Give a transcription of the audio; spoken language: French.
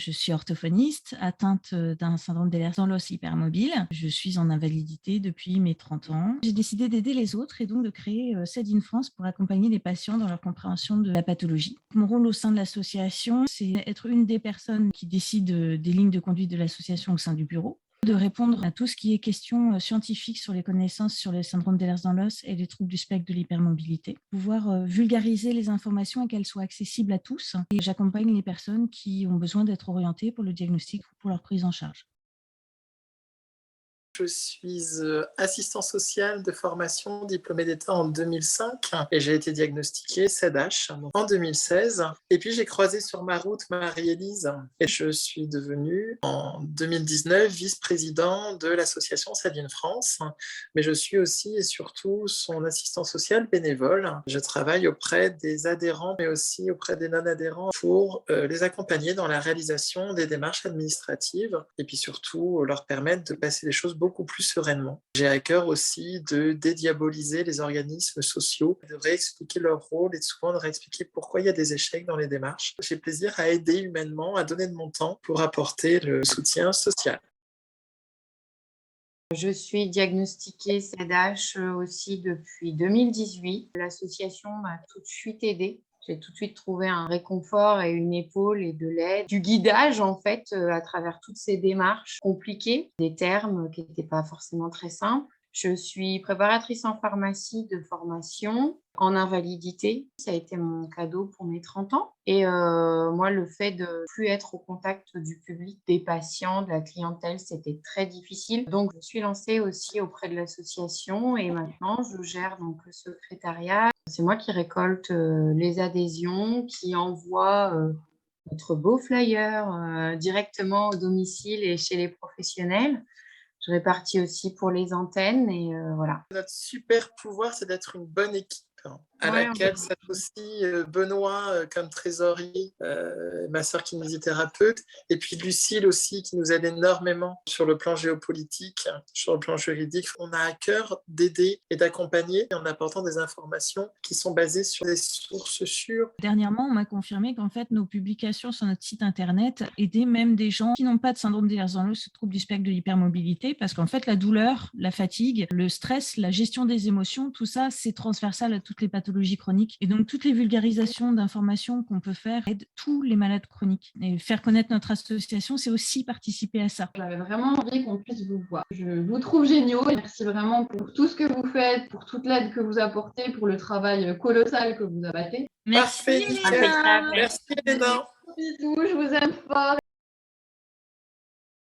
Je suis orthophoniste, atteinte d'un syndrome d'Ehlers-Danlos hypermobile. Je suis en invalidité depuis mes 30 ans. J'ai décidé d'aider les autres et donc de créer SAID in France pour accompagner les patients dans leur compréhension de la pathologie. Mon rôle au sein de l'association, c'est être une des personnes qui décident des lignes de conduite de l'association au sein du bureau, de répondre à tout ce qui est questions scientifiques sur les connaissances sur le syndrome d'Ehlers-Danlos et les troubles du spectre de l'hypermobilité, pouvoir vulgariser les informations et qu'elles soient accessibles à tous. Et j'accompagne les personnes qui ont besoin d'être orientées pour le diagnostic ou pour leur prise en charge. Je suis assistant social de formation, diplômé d'État en 2005 et j'ai été diagnostiquée SEDH en 2016. Et puis j'ai croisé sur ma route Marie-Élise et je suis devenue en 2019 vice-président de l'association SAID in France. Mais je suis aussi et surtout son assistant social bénévole. Je travaille auprès des adhérents mais aussi auprès des non-adhérents pour les accompagner dans la réalisation des démarches administratives et puis surtout leur permettre de passer les choses beaucoup plus sereinement. J'ai à cœur aussi de dédiaboliser les organismes sociaux, de réexpliquer leur rôle et souvent de réexpliquer pourquoi il y a des échecs dans les démarches. J'ai plaisir à aider humainement, à donner de mon temps pour apporter le soutien social. Je suis diagnostiquée SEDH aussi depuis 2018. L'association m'a tout de suite aidée. J'ai tout de suite trouvé un réconfort et une épaule et de l'aide, du guidage en fait à travers toutes ces démarches compliquées, des termes qui n'étaient pas forcément très simples. Je suis préparatrice en pharmacie de formation, en invalidité. Ça a été mon cadeau pour mes 30 ans. Et moi, le fait de plus être au contact du public, des patients, de la clientèle, c'était très difficile. Donc, je suis lancée aussi auprès de l'association et maintenant, je gère donc le secrétariat. C'est moi qui récolte les adhésions, qui envoie notre beau flyer directement au domicile et chez les professionnels. Je répartis aussi pour les antennes et voilà. Notre super pouvoir, c'est d'être une bonne équipe à Ouais, laquelle s'associe Benoît comme trésorier, ma sœur kinésithérapeute, et puis Lucille aussi qui nous aide énormément sur le plan géopolitique, sur le plan juridique. On a à cœur d'aider et d'accompagner en apportant des informations qui sont basées sur des sources sûres. Dernièrement, on m'a confirmé qu'en fait, nos publications sur notre site internet aidaient même des gens qui n'ont pas de syndrome d'Ehlers-Danlos, ce trouble du spectre de l'hypermobilité, parce qu'en fait, la douleur, la fatigue, le stress, la gestion des émotions, tout ça, c'est transversal à toutes les pathologies chroniques. Et donc, toutes les vulgarisations d'informations qu'on peut faire aident tous les malades chroniques. Et faire connaître notre association, c'est aussi participer à ça. J'avais vraiment envie qu'on puisse vous voir. Je vous trouve géniaux et merci vraiment pour tout ce que vous faites, pour toute l'aide que vous apportez, pour le travail colossal que vous abattez. Merci, Parfait, nickel. Léna. Merci Léna. Bisous, je vous aime fort.